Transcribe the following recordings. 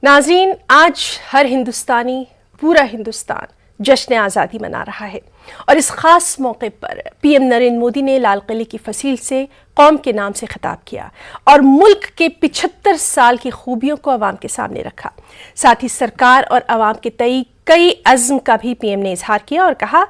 नाज़रीन, आज हर हिंदुस्तानी, पूरा हिंदुस्तान जश्न आज़ादी मना रहा है और इस खास मौके पर पीएम नरेंद्र मोदी ने लाल किले की फसील से कौम के नाम से खिताब किया और मुल्क के 75 साल की खूबियों को अवाम के सामने रखा। साथ ही सरकार और अवाम के तय कई अज़्म का भी पीएम ने इजहार किया और कहा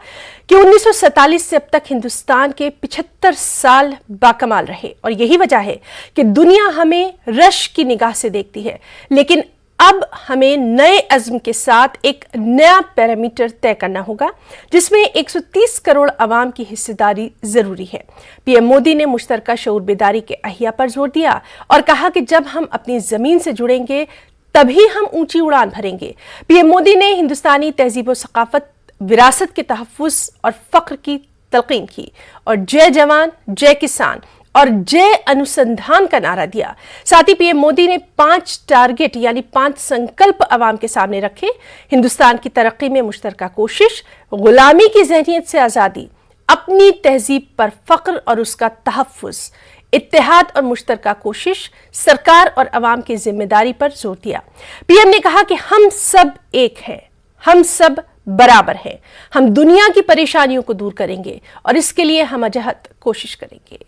कि 1947 से अब तक हिंदुस्तान के 75 साल बाकमाल रहे और यही वजह है कि दुनिया हमें रश की निगाह से देखती है, लेकिन अब हमें नए अज़्म के साथ एक नया पैरामीटर तय करना होगा जिसमें 130 करोड़ अवाम की हिस्सेदारी जरूरी है। पीएम मोदी ने मुश्तरका शऊर बेदारी के अहिया पर जोर दिया और कहा कि जब हम अपनी जमीन से जुड़ेंगे तभी हम ऊंची उड़ान भरेंगे। पीएम मोदी ने हिंदुस्तानी तहजीब व सकाफत, विरासत के तहफ़्फ़ुज़ और फ़ख्र की तलक़ीन की और जय जवान, जय किसान और जय अनुसंधान का नारा दिया। साथ ही पीएम मोदी ने 5 टारगेट यानी 5 संकल्प अवाम के सामने रखे। हिंदुस्तान की तरक्की में मुश्तरका कोशिश, गुलामी की ज़हनियत से आज़ादी, अपनी तहजीब पर फ़ख्र और उसका तहफ़्फ़ुज़, इत्तेहाद और मुश्तरका कोशिश, सरकार और अवाम की जिम्मेदारी पर जोर दिया। पीएम ने कहा कि हम सब एक हैं, हम सब बराबर हैं, हम दुनिया की परेशानियों को दूर करेंगे और इसके लिए हम अजहद कोशिश करेंगे।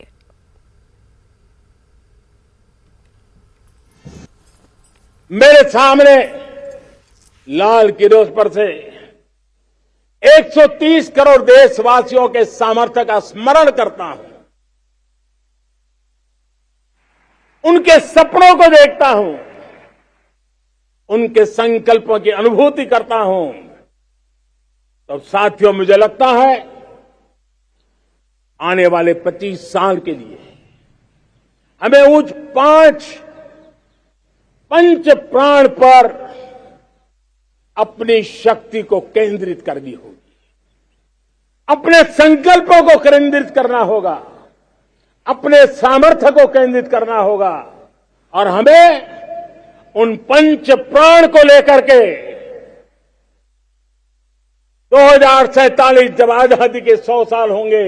मेरे सामने लाल किले पर से 130 करोड़ देशवासियों के सामर्थ्य का स्मरण करता हूं, उनके सपनों को देखता हूं, उनके संकल्पों की अनुभूति करता हूं, तो साथियों मुझे लगता है आने वाले 25 साल के लिए हमें उच्च 5 पंच प्राण पर अपनी शक्ति को केंद्रित करनी होगी, अपने संकल्पों को केंद्रित करना होगा, अपने सामर्थ्य को केंद्रित करना होगा और हमें उन पंच प्राण को लेकर के 2047 जब आजादी के 100 साल होंगे,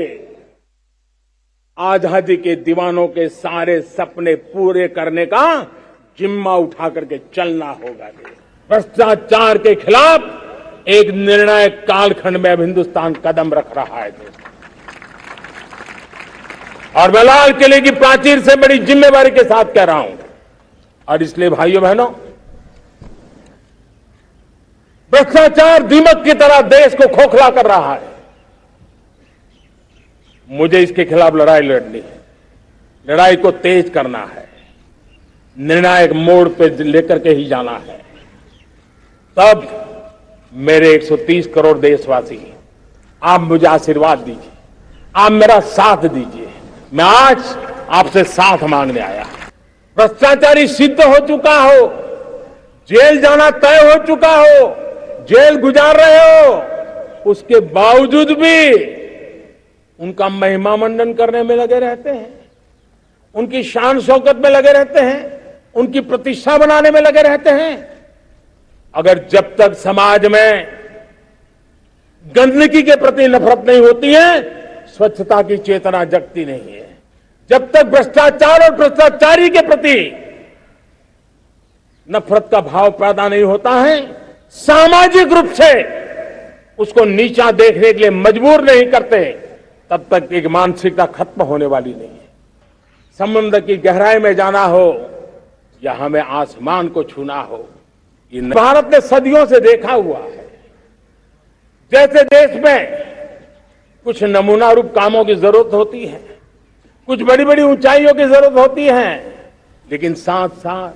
आजादी के दीवानों के सारे सपने पूरे करने का जिम्मा उठा करके चलना होगा। भ्रष्टाचार के खिलाफ एक निर्णायक कालखंड में अब हिंदुस्तान कदम रख रहा है और मैं लाल किले की प्राचीर से बड़ी जिम्मेवारी के साथ कह रहा हूं और इसलिए भाइयों बहनों, भ्रष्टाचार दीमक की तरह देश को खोखला कर रहा है। मुझे इसके खिलाफ लड़ाई लड़नी है, लड़ाई को तेज करना है, निर्णायक मोड़ पे लेकर के ही जाना है। तब मेरे 130 करोड़ देशवासी, आप मुझे आशीर्वाद दीजिए, आप मेरा साथ दीजिए। मैं आज आपसे साथ मांगने आया। भ्रष्टाचारी सिद्ध हो चुका हो, जेल जाना तय हो चुका हो, जेल गुजार रहे हो, उसके बावजूद भी उनका महिमा मंडन करने में लगे रहते हैं, उनकी शान शौकत में लगे रहते हैं, उनकी प्रतिष्ठा बनाने में लगे रहते हैं। अगर जब तक समाज में गंदगी के प्रति नफरत नहीं होती है, स्वच्छता की चेतना जगती नहीं है, जब तक भ्रष्टाचार और भ्रष्टाचारी के प्रति नफरत का भाव पैदा नहीं होता है, सामाजिक रूप से उसको नीचा देखने के लिए मजबूर नहीं करते, तब तक एक मानसिकता खत्म होने वाली नहीं है। समुद्र की गहराई में जाना हो या हमें आसमान को छूना हो, ये भारत ने सदियों से देखा हुआ है। जैसे देश में कुछ नमूना रूप कामों की जरूरत होती है, कुछ बड़ी बड़ी ऊंचाइयों की जरूरत होती है, लेकिन साथ साथ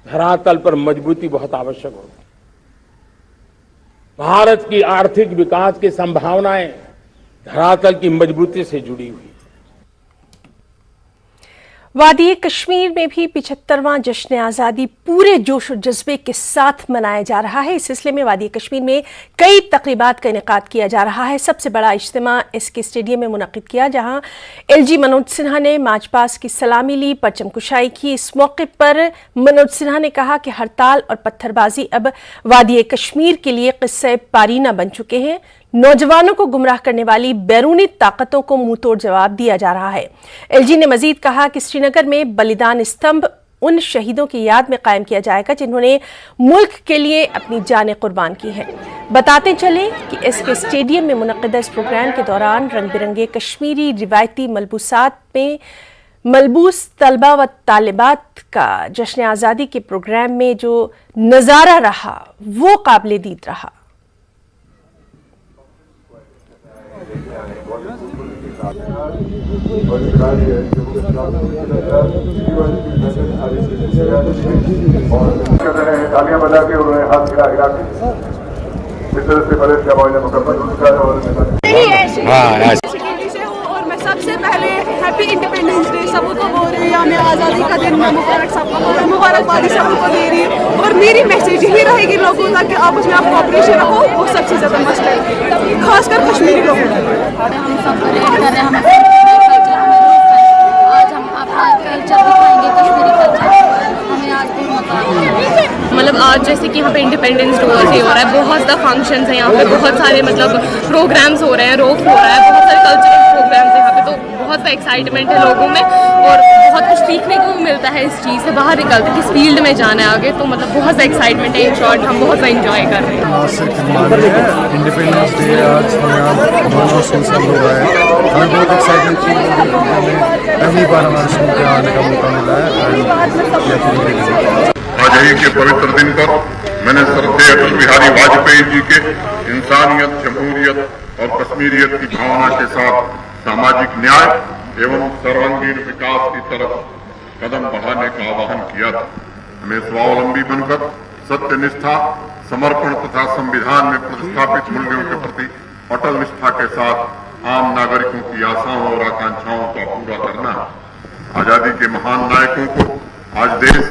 धरातल पर मजबूती बहुत आवश्यक होती है। भारत की आर्थिक विकास की संभावनाएं धरातल की मजबूती से जुड़ी हुई। वादी कश्मीर में भी 75वां जश्न आज़ादी पूरे जोश और जज्बे के साथ मनाया जा रहा है। इस सिलसिले में वादी कश्मीर में कई तकरीबात का इनेकाद किया जा रहा है। सबसे बड़ा इज्तिमा एसके स्टेडियम में मुनक़िद किया, जहां एलजी मनोज सिन्हा ने मार्च पास्ट की सलामी ली, परचम कुशाई की। इस मौके पर मनोज सिन्हा ने कहा कि हड़ताल और पत्थरबाजी अब वादी कश्मीर के लिए क़िस्सा पारीना बन चुके हैं। नौजवानों को गुमराह करने वाली बैरूनी ताकतों को मुंहतोड़ जवाब दिया जा रहा है। एलजी ने मजीद कहा कि श्रीनगर में बलिदान स्तंभ उन शहीदों की याद में कायम किया जाएगा जिन्होंने मुल्क के लिए अपनी जानें कुर्बान की हैं। बताते चले कि एसके स्टेडियम में मुनक्किदा इस प्रोग्राम के दौरान रंग बिरंगे कश्मीरी रिवायती मलबूसात में मलबूस तलबा व तालिबात का जश्न आज़ादी के प्रोग्राम में जो नज़ारा रहा वो काबिल दीद रहा। तालियां बजा के उन्होंने हाथ हिला हिला के इस तरह से बड़े क्या मुकम्मल और मैं सबसे पहले हैप्पी इंडिपेंडेंस डे सबको बोल रही हूँ, मैं आज़ादी का दिन मुबारक सबको मुबारकबादी सबको दे रही हूँ। और मेरी मैसेज यही रहेगी लोगों तक कि आपस में आप कोऑपरेशन रखो, वो सबसे ज़्यादा मस्ट है, खासकर कश्मीरी लोगों हम सब रिलेट कर रहे हैं, आज हम अपना कल्चर दिखाएंगे, कश्मीरी कल्चर हमें आज भी मौका है। मतलब आज जैसे कि यहाँ पे इंडिपेंडेंस डे हो रहा है, बहुत ज़्यादा फंक्शंस हैं यहाँ पे, बहुत सारे मतलब प्रोग्राम्स हो रहे हैं, रोफ हो रहा है, बहुत सारे कल्चरल प्रोग्राम्स हैं यहाँ पे, तो बहुत सा एक्साइटमेंट है लोगों में और बहुत कुछ सीखने को मिलता है इस चीज़ से। बाहर निकलते किस फील्ड में जाना है आगे, तो मतलब बहुत सा एक्साइटमेंट है। इन शॉर्ट हम बहुत सा इंजॉय कर रहे हैं। इंडिपेंडेंस डे आज हमें यहाँ बहुत सोशल हो रहा है, हमें बहुत एक्साइटमेंट फील हो रही है। हमें पहली बार हमारे स्कूल पे आने का मौका मिला है। आज ही के पवित्र दिन पर मैंने श्रद्धेय अटल बिहारी वाजपेयी जी के इंसानियत, जमहूरियत और कश्मीरियत की भावना के साथ सामाजिक न्याय एवं सर्वांगीण विकास की तरफ कदम बढ़ाने का आह्वान किया था। हमें स्वावलंबी बनकर सत्यनिष्ठा, समर्पण तथा संविधान में प्रतिस्थापित मूल्यों के प्रति अटल निष्ठा के साथ आम नागरिकों की आशाओं और आकांक्षाओं का पूरा करना है। आजादी के महान नायकों को आज देश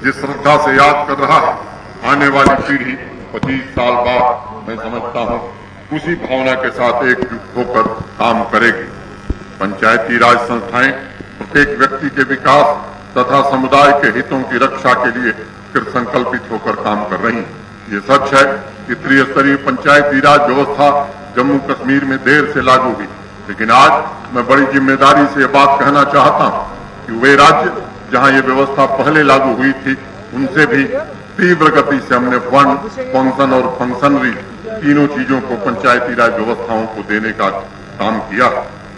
जिस श्रद्धा से याद कर रहा है, आने वाली पीढ़ी 25 साल बाद मैं समझता हूँ उसी भावना के साथ एकजुट होकर काम करेगी। पंचायती राज संस्थाएं प्रत्येक व्यक्ति के विकास तथा समुदाय के हितों की रक्षा के लिए कृत संकल्पित होकर काम कर रही हैं। ये सच है कि त्रिस्तरीय पंचायती राज व्यवस्था जम्मू कश्मीर में देर से लागू हुई, लेकिन आज मैं बड़ी जिम्मेदारी से ये बात कहना चाहता हूँ कि वे राज्य जहाँ ये व्यवस्था पहले लागू हुई थी, उनसे भी तीव्र गति से हमने फंड, फंक्शन और फंक्शनरी तीनों चीजों को पंचायती राज व्यवस्थाओं को देने का काम किया।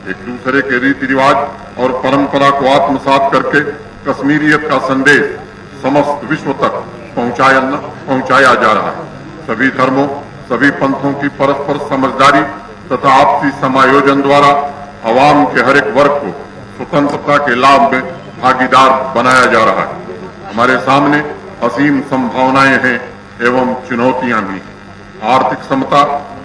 एक दूसरे के रीति रिवाज और परंपरा को आत्मसात करके कश्मीरियत का संदेश समस्त विश्व तक पहुंचाया जा रहा है। सभी धर्मों, सभी पंथों की परस्पर समझदारी तथा आपसी समायोजन द्वारा अवाम के हर एक वर्ग को स्वतंत्रता के लाभ में भागीदार बनाया जा रहा है। हमारे सामने असीम संभावनाएं हैं एवं चुनौतियां भी। आर्थिक समता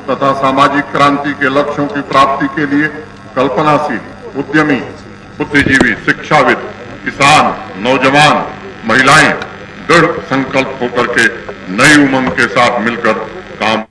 तथा सामाजिक क्रांति के लक्ष्यों की प्राप्ति के लिए कल्पनाशील, उद्यमी, बुद्धिजीवी, शिक्षाविद, किसान, नौजवान, महिलाएं दृढ़ संकल्प होकर के नई उमंग के साथ मिलकर काम।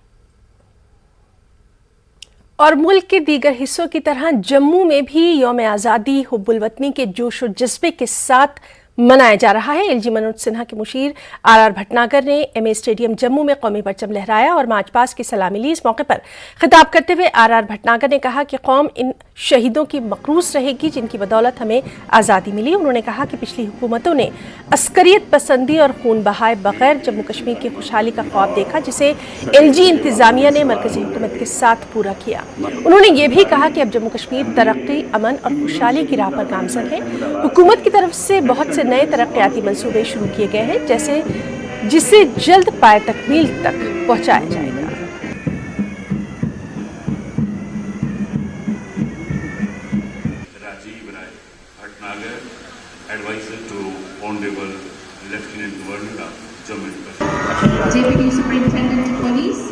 और मुल्क के दीगर हिस्सों की तरह जम्मू में भी यौम आज़ादी हुब्बुल वतनी के जोश और जज्बे के साथ मनाया जा रहा है। एलजी मनोज सिन्हा के मुशीर आर भटनागर ने एमए स्टेडियम जम्मू में कौमी परचम लहराया और मार्च पास्ट की सलामी ली। इस मौके पर खिताब करते हुए आर भटनागर ने कहा कि कौम इन शहीदों की मकरूस रहेगी जिनकी बदौलत हमें आज़ादी मिली। उन्होंने कहा कि पिछली हुकूमतों ने अस्करियत पसंदी और खून बहाए बगैर जम्मू कश्मीर की खुशहाली का ख्वाब देखा, जिसे एलजी इंतजामिया ने मरकजी हुकूमत के साथ पूरा किया। उन्होंने ये भी कहा कि अब जम्मू कश्मीर तरक्की, अमन और खुशहाली की राह पर गामजन है। हुकूमत की तरफ से बहुत से नए तरक्याती मंसूबे शुरू किए गए हैं, जिसे जल्द पाए तकमील तक पहुंचाया जाएगा। Rajiv Rai Bhatnagar, advisor to honourable lieutenant governor Jammu Kashmir, deputy superintendent police.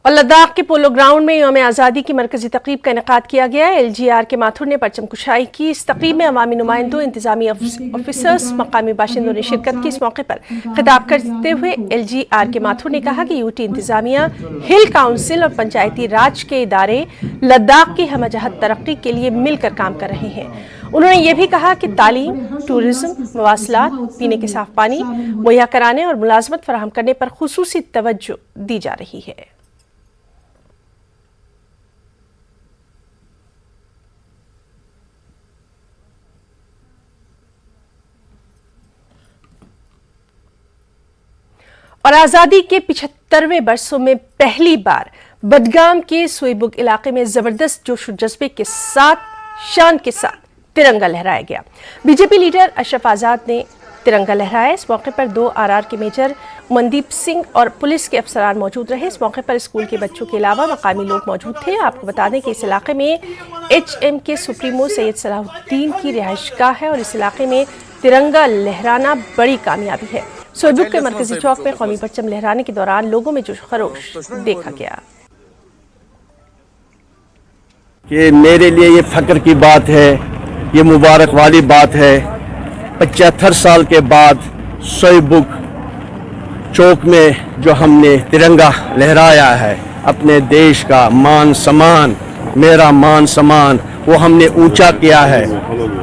और लद्दाख के पोलो ग्राउंड में यौम आज़ादी की मरकजी तकरीब का इनेकाद किया गया। एलजीआर के माथुर ने परचम कुशाई की। इस तकरीब में अवामी नुमाइंदों, इंतजामी ऑफिसर्स, मकामी बाशिंदों ने शिरकत की। इस मौके पर खिताब करते हुए एलजीआर के माथुर ने कहा कि यूटी इंतजामिया, हिल काउंसिल और पंचायती राज के इदारे लद्दाख की हमजहत तरक्की के लिए मिलकर काम कर रहे हैं। उन्होंने ये भी कहा कि तालीम, टूरिज्म, मवासलात, पीने के साफ पानी मुहैया कराने और मुलाजमत फराहम करने पर खुसूसी तवज्जो दी जा रही है। और आज़ादी के 75वें वर्षों में पहली बार बडगाम के सोईबुग इलाके में जबरदस्त जोश और जज्बे के साथ शान के साथ तिरंगा लहराया गया। बीजेपी लीडर अशरफ आज़ाद ने तिरंगा लहराया। इस मौके पर 2 RR के मेजर मनदीप सिंह और पुलिस के अफसरान मौजूद रहे। इस मौके पर स्कूल के बच्चों के अलावा मकामी लोग मौजूद थे। आपको बता दें कि इस इलाके में HM के सुप्रीमो सैयद सलाहुद्दीन की रिहाइशगाह है और इस इलाके में तिरंगा लहराना बड़ी कामयाबी है। सोईबुग के मरकजी चौक में कौमी परचम लहराने के दौरान लोगों में जोश खरोश देखा गया। कि मेरे लिए ये फख्र की बात है, ये मुबारक वाली बात है। 75 साल के बाद सोईबुग चौक में जो हमने तिरंगा लहराया है, अपने देश का मान सम्मान, मेरा मान सम्मान वो हमने ऊंचा किया है।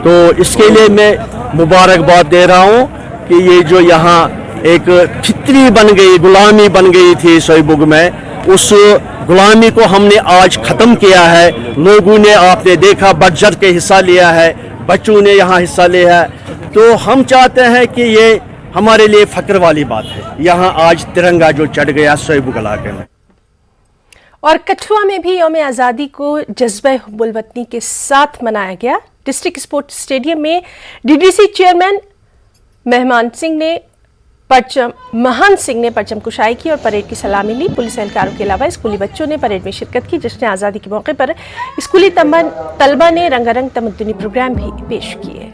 तो इसके लिए मैं मुबारकबाद दे रहा हूँ कि ये जो यहाँ एक फितरी बन गई, गुलामी बन गई थी सोईबुग में, उस गुलामी को हमने आज ख़त्म किया है। लोगों ने, आपने देखा, बढ़-चढ़ के हिस्सा लिया है, बच्चों ने यहाँ हिस्सा लिया है। तो हम चाहते हैं कि ये हमारे लिए फ़ख्र वाली बात है, यहाँ आज तिरंगा जो चढ़ गया सोईबुग इलाके में। और कठुआ में भी यौम आज़ादी को जज्बे हुब्बुल वतनी के साथ मनाया गया। डिस्ट्रिक्ट स्पोर्ट्स स्टेडियम में DDC चेयरमैन महान सिंह ने परचम कुशाई की और परेड की सलामी ली। पुलिस एहलकारों के अलावा स्कूली बच्चों ने परेड में शिरकत की। जश्न आज़ादी के मौके पर स्कूली तलबा ने रंगारंग तमद्दुनी प्रोग्राम भी पेश किए।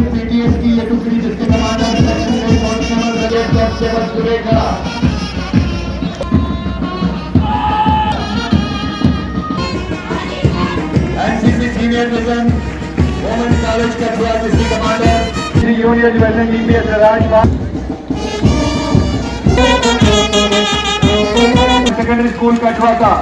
PTS की ये टुकड़ी जिसके commander NCC senior division women college Kathua जिसकी commander Shri union division DPS Rajpal secondary school Kathua का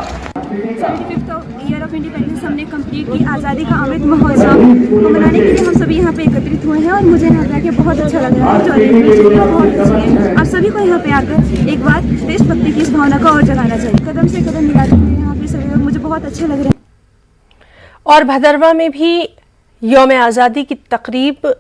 75th ईयर ऑफ इंडिपेंडेंस हमने कंप्लीट की। आज़ादी का अमृत महोत्सव को मनाने के लिए हम सभी यहाँ पे एकत्रित हुए हैं और मुझे यहाँ पे आके बहुत अच्छा लग रहा है। जो अरेंजमेंट बहुत अच्छी है। आप सभी को यहाँ पे आकर एक बार देशभक्ति की इस भावना को और जगाना चाहिए। कदम से कदम मिलाते हुए यहाँ पे सभी लोग मुझे बहुत अच्छे लग रहे हैं। और भदरवा में भी यौम आज़ादी की तकरीब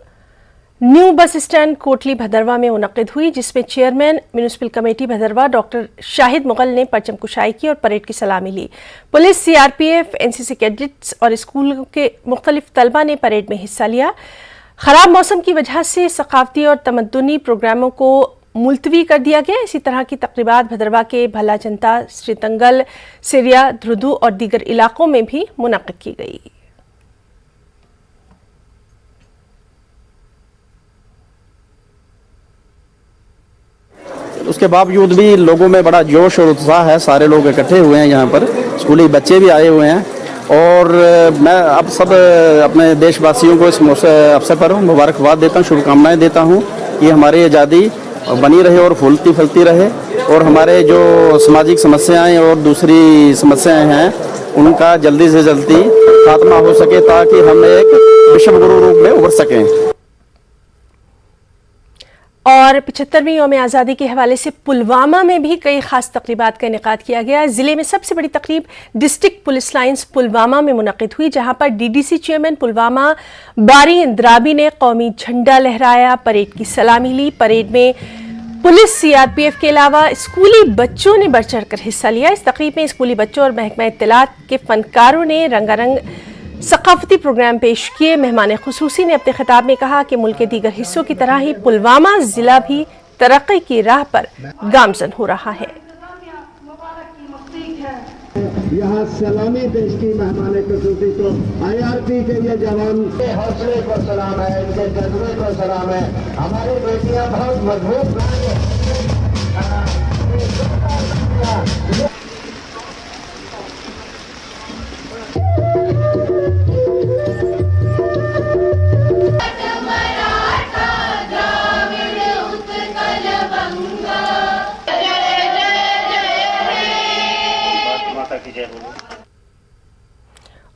new bus stand Kotli Bhaderwah में मुनक्किद हुई, जिसमें chairman municipal committee Bhaderwah doctor Shahid Mughal ने परचम कुशाई की और परेड की सलामी ली। पुलिस, CRPF, NCC कैडेट्स और स्कूल के मुख्तलिफ तलबा ने परेड में हिस्सा लिया। ख़राब मौसम की वजह से सकाफती और तमद्दुनी प्रोग्रामों को मुलतवी कर दिया गया। इसी तरह की तकरीबात भदरवा के भला जनता, श्रीतंगल, सिरिया, ध्रुदू और दीगर इलाकों में भी मुनक्किद की गई। उसके बावजूद भी लोगों में बड़ा जोश और उत्साह है। सारे लोग इकट्ठे हुए हैं यहाँ पर, स्कूली बच्चे भी आए हुए हैं और मैं अब सब अपने देशवासियों को इस अवसर पर मुबारकबाद देता हूँ, शुभकामनाएं देता हूँ कि हमारी आज़ादी बनी रहे और फूलती फलती रहे और हमारे जो सामाजिक समस्याएं और दूसरी समस्याएं हैं उनका जल्दी से जल्दी खात्मा हो सके ताकि हम एक विश्व गुरु रूप में उभर सकें। और 75वीं यौम आज़ादी के हवाले से पुलवामा में भी कई खास तकरीबात का इनेकाद किया गया। ज़िले में सबसे बड़ी तकरीब डिस्ट्रिक्ट पुलिस लाइन्स पुलवामा में मुनक्किद हुई, जहां पर DDC चेयरमैन पुलवामा बारी इंद्राबी ने कौमी झंडा लहराया, परेड की सलामी ली। परेड में पुलिस, CRPF के अलावा स्कूली बच्चों ने बढ़ चढ़ कर हिस्सा लिया। इस तकरीब में स्कूली बच्चों और महकमा इत्तलात के फनकारों ने रंगारंग सकाफती प्रोग्राम पेश किए। मेहमान खुसूसी ने अपने खिताब में कहा कि मुल्क के दीगर हिस्सों की तरह ही पुलवामा जिला भी तरक्की की राह पर गामजन हो रहा है। यहाँ सलामी देश की मेहमान खुसूसी को IRP के ये जवान के हौसले को सलाम है, इनके जज्बे को सलाम है। हमारी बेटियां बहुत मजबूत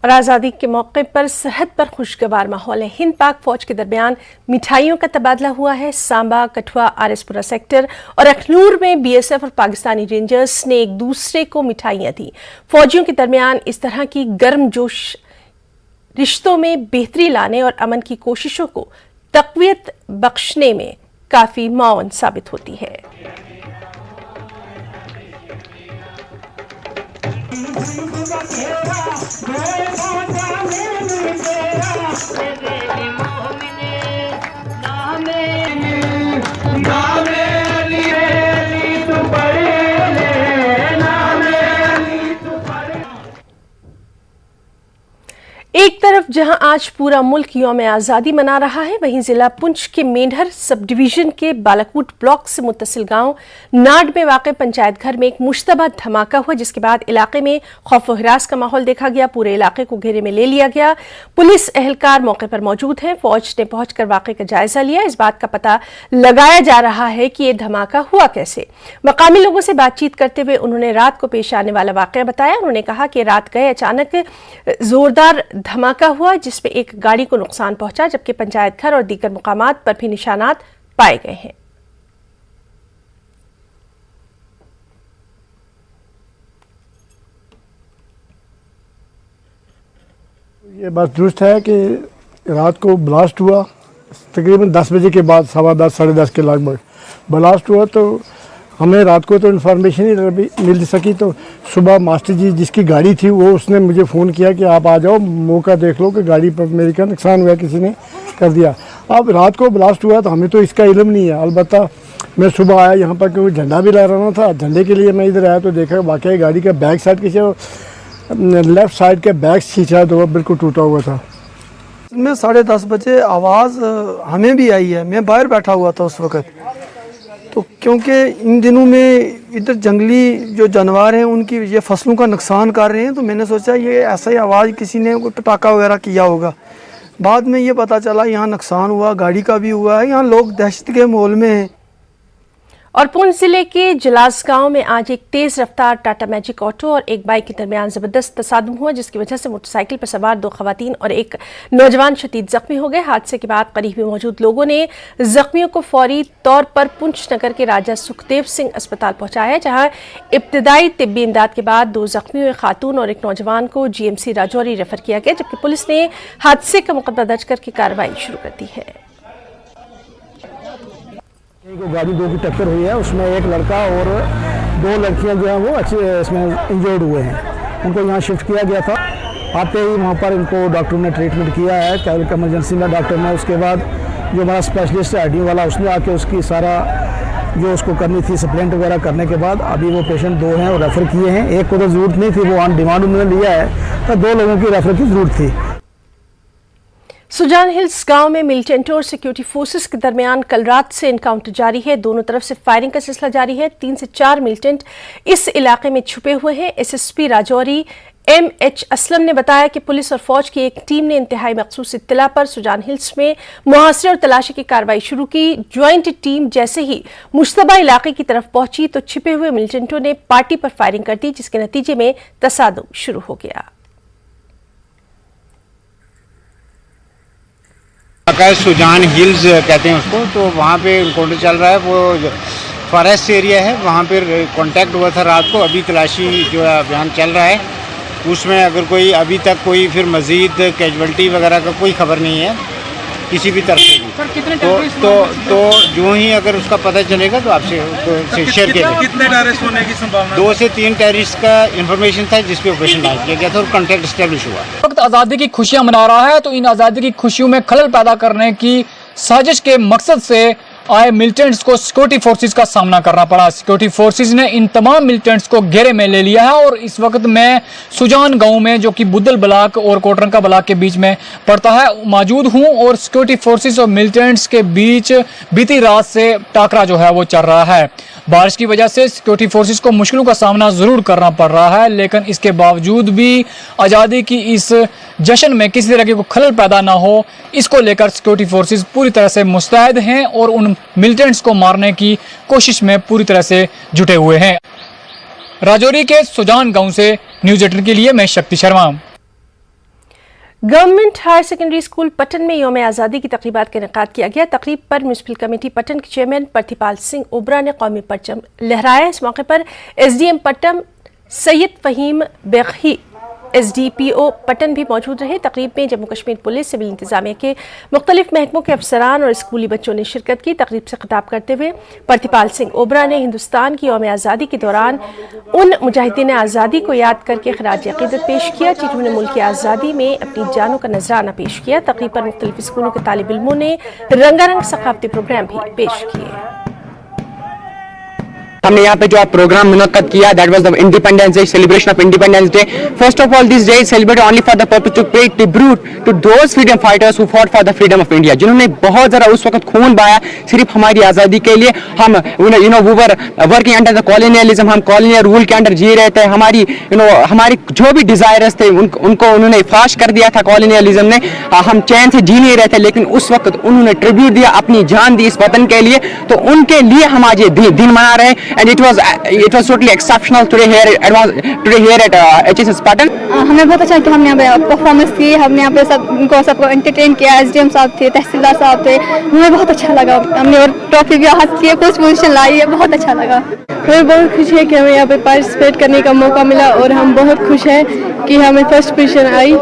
और आज़ादी के मौके पर सरहद पर खुशगवार माहौल है। हिंद पाक फौज के दरमियान मिठाइयों का तबादला हुआ है। सांबा, कठुआ, आरएसपुरा सेक्टर और अखनूर में बीएसएफ और पाकिस्तानी रेंजर्स ने एक दूसरे को मिठाइयां दी। फौजियों के दरमियान इस तरह की गर्मजोश रिश्तों में बेहतरी लाने और अमन की कोशिशों को तक़वियत बख्शने में काफी मुआवन साबित होती है। एक तरफ जहां आज पूरा मुल्क यौम आज़ादी मना रहा है, वहीं जिला पुंछ के मेंढर सब डिवीजन के बालाकोट ब्लॉक से मुत्तसिल गांव नाड में वाक़ पंचायत घर में एक मुश्तबा धमाका हुआ, जिसके बाद इलाके में खौफ व हिरास का माहौल देखा गया। पूरे इलाके को घेरे में ले लिया गया। पुलिस एहलकार मौके पर मौजूद हैं। फौज ने पहुंचकर वाक़े का जायजा लिया। इस बात का पता लगाया जा रहा है कि ये धमाका हुआ कैसे। मकामी लोगों से बातचीत करते हुए उन्होंने रात को पेश आने वाला वाक़या बताया। उन्होंने कहा कि रात गए अचानक जोरदार धमाका हुआ, जिसमें एक गाड़ी को नुकसान पहुंचा, जबकि पंचायत घर और दीगर मुकामात पर भी निशानात पाए गए हैं। ये बात दुरुस्त है कि रात को ब्लास्ट हुआ, तकरीबन 10 बजे के बाद, 10:15 साढ़े 10 के लगभग ब्लास्ट हुआ। तो हमें रात को तो इन्फॉर्मेशन ही मिल सकी। तो सुबह मास्टर जी जिसकी गाड़ी थी वो उसने मुझे फ़ोन किया कि आप आ जाओ, मौका देख लो कि गाड़ी पर मेरी का नुकसान हुआ, किसी ने कर दिया। अब रात को ब्लास्ट हुआ तो हमें तो इसका इल्म नहीं है। अलबत्ता मैं सुबह आया यहाँ पर क्योंकि झंडा भी लहराना था। झंडे के लिए मैं इधर आया तो देखा वाकई गाड़ी का बैक साइड किसी लेफ़्ट साइड के बैक शीशा तो वो बिल्कुल टूटा हुआ था। मैं 10:30 बजे आवाज़ हमें भी आई है। मैं बाहर बैठा हुआ था उस वक़्त। तो क्योंकि इन दिनों में इधर जंगली जो जानवर हैं उनकी ये फसलों का नुकसान कर रहे हैं, तो मैंने सोचा ये ऐसा ही आवाज़ किसी ने कोई पटाखा वगैरह किया होगा। बाद में ये पता चला यहाँ नुकसान हुआ, गाड़ी का भी हुआ है। यहाँ लोग दहशत के माहौल में हैं। और पुंछ जिले के जलास गांव में आज एक तेज रफ्तार टाटा मैजिक ऑटो और एक बाइक के दरमियान जबरदस्त तसादुम हुआ, जिसकी वजह से मोटरसाइकिल पर सवार 2 खवातीन और एक नौजवान शदीद जख्मी हो गए। हादसे के बाद करीब में मौजूद लोगों ने जख्मियों को फौरी तौर पर पुंछ नगर के राजा सुखदेव सिंह अस्पताल पहुंचाया, जहां इब्तदाई तिब्बी इमदाद के बाद 2 जख्मियों, एक खातून और एक नौजवान को GMC राजौरी रेफर किया गया, जबकि पुलिस ने हादसे का मुकदमा दर्ज करके कार्रवाई शुरू कर दी है। गाड़ी 2 की टक्कर हुई है, उसमें एक लड़का और 2 लड़कियां जो हैं वो अच्छे इसमें इंजर्ड हुए हैं। उनको यहाँ शिफ्ट किया गया था। आते ही वहाँ पर इनको डॉक्टर ने ट्रीटमेंट किया है, कैबिनेट इमरजेंसी में डॉक्टर ने। उसके बाद जो हमारा स्पेशलिस्ट है ID वाला, उसने आके उसकी सारा जो उसको करनी थी सप्लेंट वगैरह करने के बाद अभी वो पेशेंट 2 हैं और रेफ़र किए हैं। एक को तो ज़रूरत नहीं थी, वो ऑन डिमांड उन्होंने लिया है, तो 2 लोगों की रेफ़र की ज़रूरत थी। सुजान हिल्स गांव में मिलिटेंट और सिक्योरिटी फोर्सेस के दरमियान कल रात से एनकाउंटर जारी है। दोनों तरफ से फायरिंग का सिलसिला जारी है। 3 से 4 मिलिटेंट इस इलाके में छुपे हुए हैं। SSP राजौरी MH असलम ने बताया कि पुलिस और फौज की एक टीम ने इंतहाई मखसूस इत्तला पर सुजान हिल्स में मुहासरे और तलाशी की कार्रवाई शुरू की। ज्वाइंट टीम जैसे ही मुश्तबा इलाके की तरफ पहुंची तो छिपे हुए मिलिटेंटों ने पार्टी पर फायरिंग कर दी, जिसके नतीजे में तसादुम शुरू हो गया। सुजान हिल्स कहते हैं उसको, तो वहाँ पे इनकाउंटर चल रहा है। वो फॉरेस्ट एरिया है, वहाँ पे कांटेक्ट हुआ था रात को। अभी तलाशी जो है अभियान चल रहा है, उसमें अगर कोई अभी तक कोई फिर मज़ीद कैजुअल्टी वगैरह का कोई खबर नहीं है किसी भी तरफ से भी। तो जो ही अगर उसका पता चलेगा तो आपसे शेयर किया जाएगा। कितने टेररिस्ट होने की संभावना? 2 से 3 टेररिस्ट का इंफॉर्मेशन था, जिस पे ऑपरेशन लॉन्च किया गया था और कॉन्टैक्ट एस्टेब्लिश हुआ। वक्त आज़ादी की खुशियां मना रहा है, तो इन आज़ादी की खुशियों में खलल पैदा करने की साजिश के मकसद से आए मिलिटेंट्स को सिक्योरिटी फोर्सेस का सामना करना पड़ा। सिक्योरिटी फोर्सेस ने इन तमाम मिलिटेंट्स को घेरे में ले लिया है और इस वक्त मैं सुजान गांव में, जो कि बुद्धल ब्लॉक और कोटरंका ब्लॉक के बीच में पड़ता है, मौजूद हूं। और सिक्योरिटी फोर्सेस और मिलिटेंट्स के बीच बीती रात से टाकरा जो है वो चल रहा है। बारिश की वजह से सिक्योरिटी फोर्सेस को मुश्किलों का सामना ज़रूर करना पड़ रहा है, लेकिन इसके बावजूद भी आज़ादी की इस जश्न में किसी तरह की कोई खलल पैदा ना हो, इसको लेकर सिक्योरिटी फोर्सेस पूरी तरह से मुस्तैद हैं और उन मिलिटेंट्स को मारने की कोशिश में पूरी तरह से जुटे हुए हैं। राजौरी के सुजान गांव से न्यूज़ 18 के लिए मैं Shakti Sharma. Government higher secondary school Patan में यौम आज़ादी की तकरीबात का इनेकाद किया गया। तकरीब पर म्यूनसिपल कमेटी पटन के चेयरमैन प्रतिपाल सिंह ओबरा ने कौमी परचम लहराया। इस मौके पर SDM पटन सैयद फ़हीम बेगही SDPO पटन भी मौजूद रहे। तकरीब में जम्मू कश्मीर पुलिस, सिविल इंतजामिया के मुख्तलिफ महकमों के अफसरान और स्कूली बच्चों ने शिरकत की। तकरीब से खिताब करते हुए प्रतिपाल सिंह ओबरा ने हिंदुस्तान की यौम आज़ादी के दौरान उन मुजाहिदीन आज़ादी को याद करके खराज अक़ीदत पेश किया जिन्होंने मुल्क की आज़ादी में अपनी जानों का नजराना पेश किया। तकरीब पर मुख्तलिफ स्कूलों के तालिब इल्मों ने रंगारंग सकाफती प्रोग्राम भी पेश किए। हमने यहाँ पे जो प्रोग्राम मुनक्कद किया, that was the independence day, celebration of independence day. First of all this day is celebrated only for the purpose to pay tribute to those freedom fighters who fought for the freedom of India, जिन्होंने बहुत ज़्यादा उस वक्त खून बहाया सिर्फ हमारी आज़ादी के लिए। हम we were working under the colonialism, हम कॉलोनियल रूल के अंडर जी रहे थे। हमारी हमारी जो भी डिजायर्स थे उनको उन्होंने फाश कर दिया था कॉलोनियलिज्म ने। हम चैन से जी नहीं रहे थे, लेकिन उस वक्त उन्होंने ट्रिब्यूट दिया, अपनी जान दी इस वतन के लिए। तो उनके लिए हम आज ये दिन मना रहे हैं। And it was totally exceptional today here at HSS Patan. हमें बहुत अच्छा कि हमने यहाँ पे परफॉर्मेंस की, हमने यहाँ पे सबको एंटरटेन किया। SDM साहब थे, तहसीलदार साहब थे, हमें बहुत अच्छा लगा। हमने और ट्रॉफी भी हाथ की, कुछ पोजीशन लाई है, बहुत अच्छा लगा। हमें बहुत खुशी है कि हमें यहाँ पे पार्टिसिपेट करने का मौका मिला और हम बहुत खुश हैं कि हमें फर्स्ट पोजीशन आई।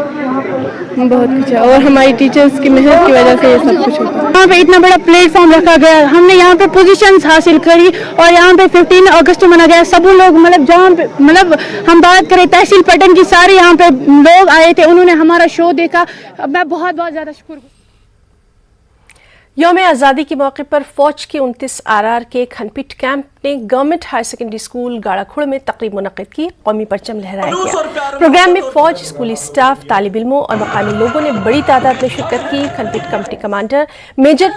बहुत कुछ है और हमारी टीचर्स की मेहनत की वजह से ये सब कुछ हुआ। यहाँ पे इतना बड़ा प्लेटफॉर्म रखा गया, हमने यहाँ पे पोजीशंस हासिल करी और यहाँ पे 15 अगस्त मना गया। सब लोग जहाँ पे हम बात करें तहसील पटन की, सारे यहाँ पे लोग आए थे, उन्होंने हमारा शो देखा। मैं बहुत बहुत ज़्यादा शुक्र। यौम आज़ादी के मौके पर फौज के 29 RR के खनपिट कैंप ने गवर्नमेंट हायर सेकेंडरी स्कूल गाड़ाखुड़ में तकरीब मुनक्किद की। कौमी परचम लहराया गया। प्रोग्राम में फौज, स्कूली स्टाफ, तालिब इल्मों और मकामी लोगों ने बड़ी तादाद में शिरकत की। खनपिट committee commander major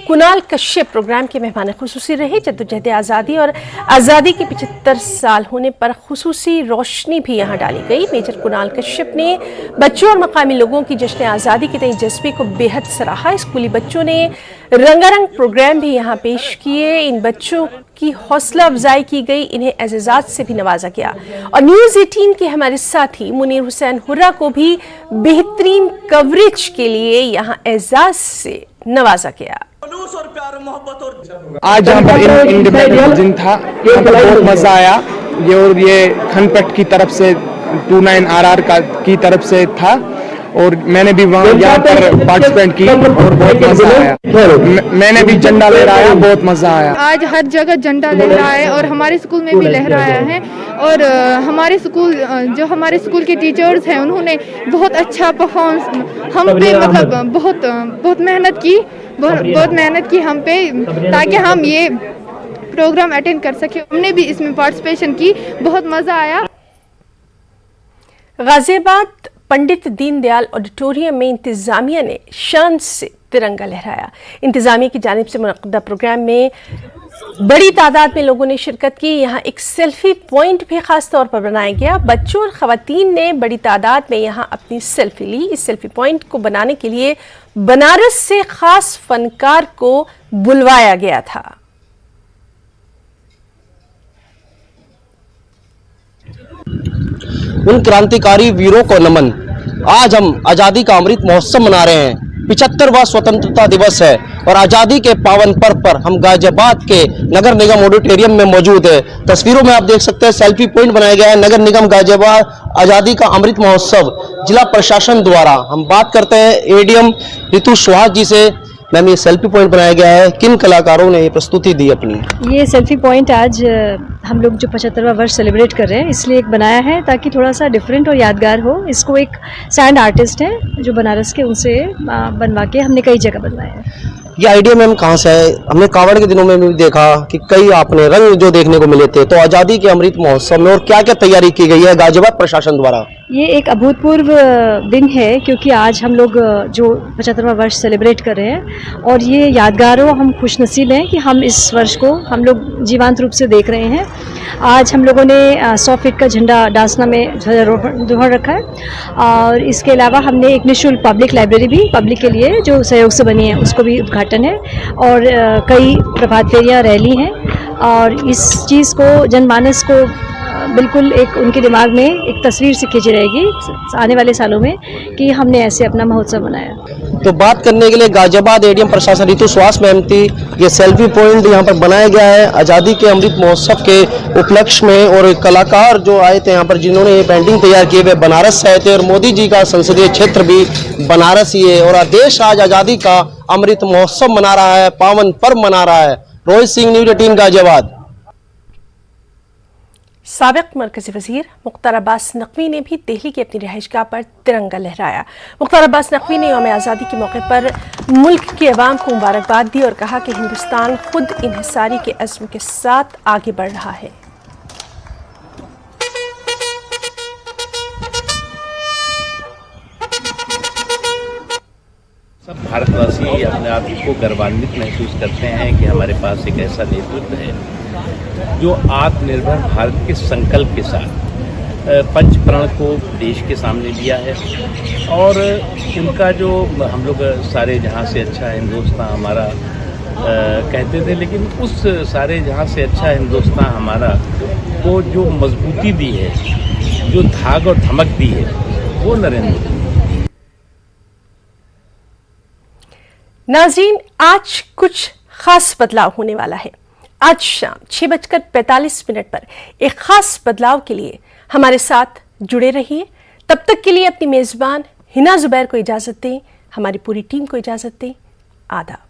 Kunal Kashyap programme के मेहमान खुसूसी रहे। जद्दोजहद आज़ादी और आज़ादी के 75 साल होने पर खुसूसी रोशनी भी यहाँ डाली गई। मेजर कुणाल कश्यप ने बच्चों और मकामी लोगों की जश्न आज़ादी के तय जज्बे को बेहद सराहा। स्कूली बच्चों ने रंगारंग प्रोग्राम भी यहाँ पेश किए। इन बच्चों की हौसला अफजाई की गई, इन्हें एजाज़ात से भी नवाजा गया। और न्यूज़ 18 के हमारे साथी मुनीर हुसैन हुर्रा को भी बेहतरीन कवरेज के लिए यहाँ एजाज़ से नवाजा गया। आज यहाँ पर इंडिपेंडेंस दिन था, यहाँ पर बहुत मजा आया। ये खनपट की तरफ से 29 RR की तरफ से था और मैंने भी यहाँ पर पार्टिसिपेट की और बहुत मजा आया। मैंने भी झंडा लहराया, बहुत मजा आया। आज हर जगह झंडा लहराया है और हमारे स्कूल में भी लहराया है। और हमारे स्कूल के टीचर्स हैं, उन्होंने बहुत अच्छा परफॉर्मेंस हम पे बहुत मेहनत की, बहुत मेहनत की हम पे, ताकि हम ये प्रोग्राम अटेंड कर सके। हमने भी इसमें पार्टिसिपेशन की, बहुत मजा आया। गाजियाबाद पंडित दीनदयाल ऑडिटोरियम में इंतजामिया ने शान से तिरंगा लहराया। इंतजामिया की जानिब से मुनक्किदा प्रोग्राम में बड़ी तादाद में लोगों ने शिरकत की। यहाँ एक सेल्फी पॉइंट भी खास तौर पर बनाया गया। बच्चों और ख़वातीन ने बड़ी तादाद में यहाँ अपनी सेल्फी ली। इस सेल्फी पॉइंट को बनाने के लिए बनारस से खास फनकार को बुलवाया गया था। उन क्रांतिकारी वीरों को नमन। आज हम आज़ादी का अमृत महोत्सव मना रहे हैं। 75वां स्वतंत्रता दिवस है और आज़ादी के पावन पर्व पर हम गाजियाबाद के नगर निगम ऑडिटोरियम में मौजूद है। तस्वीरों में आप देख सकते हैं सेल्फी पॉइंट बनाया गया है। नगर निगम गाजियाबाद आज़ादी का अमृत महोत्सव जिला प्रशासन द्वारा। हम बात करते हैं ADM ऋतु सुहाग जी से। मैम, ये सेल्फी पॉइंट बनाया गया है, किन कलाकारों ने ये प्रस्तुति दी अपनी? ये सेल्फी पॉइंट आज हम लोग जो 75वां वर्ष सेलिब्रेट कर रहे हैं इसलिए एक बनाया है ताकि थोड़ा सा डिफरेंट और यादगार हो। इसको एक सैंड आर्टिस्ट है जो बनारस के, उनसे बनवा के हमने कई जगह बनवाया है। ये आइडिया मैम कहाँ से है? हमने कावड़ के दिनों में भी देखा कि कई आपने रंग जो देखने को मिले थे, तो आज़ादी के अमृत महोत्सव में और क्या क्या तैयारी की गई है गाजियाबाद प्रशासन द्वारा? ये एक अभूतपूर्व दिन है क्योंकि आज हम लोग जो 75वां वर्ष सेलिब्रेट कर रहे हैं और ये यादगार हो। हम खुशनसीब हैं कि हम इस वर्ष को हम लोग जीवंत रूप से देख रहे हैं। आज हम लोगों ने 100 फीट का झंडा डासना में ध्वजारोहण रखा है और इसके अलावा हमने एक निःशुल्क पब्लिक लाइब्रेरी भी पब्लिक के लिए जो सहयोग से बनी है उसको भी उद्घाटन है और कई प्रभात फेरियाँ रैली हैं और इस चीज़ को जनमानस को बिल्कुल एक उनके दिमाग में एक तस्वीर से खिंची रहेगी आने वाले सालों में कि हमने ऐसे अपना महोत्सव मनाया। तो बात करने के लिए गाजियाबाद एडीएम प्रशासन ऋतु सुहास मैम थी। ये सेल्फी पॉइंट यहाँ पर बनाया गया है आज़ादी के अमृत महोत्सव के उपलक्ष्य में, और कलाकार जो आए थे यहाँ पर जिन्होंने ये पेंटिंग तैयार किए वे बनारस से आए थे, और मोदी जी का संसदीय क्षेत्र भी बनारस ही है। और देश आज आज़ादी का अमृत महोत्सव मना रहा है, पावन पर्व मना रहा है। रोहित सिंह, न्यूज़ 18 गाजियाबाद। साबिक मरकजी वजीर मुख्तार अब्बास नकवी ने भी दिल्ली की अपनी रिहाइशगाह पर तिरंगा लहराया। मुख्तार अब्बास नकवी ने यौम आज़ादी के मौके पर मुल्क की अवाम को मुबारकबाद दी और कहा कि हिंदुस्तान खुद इन्हिसारी के अज़्म के साथ आगे बढ़ रहा है। सब भारतवासी अपने आप को गर्वान्वित महसूस करते हैं कि हमारे पास एक ऐसा नेतृत्व है जो आत्मनिर्भर भारत के संकल्प के साथ पंचप्रण को देश के सामने लिया है। और उनका जो हम लोग सारे जहां से अच्छा हिंदुस्तान हमारा कहते थे, लेकिन उस सारे जहां से अच्छा हिंदुस्तान हमारा को जो मजबूती दी है, जो धाग और धमक दी है, वो नरेंद्र मोदी। नाज़रीन, आज कुछ खास बदलाव होने वाला है। आज शाम 6:45 पर एक खास बदलाव के लिए हमारे साथ जुड़े रहिए। तब तक के लिए अपनी मेज़बान हिना जुबैर को इजाज़त दें, हमारी पूरी टीम को इजाज़त दें। आदाब।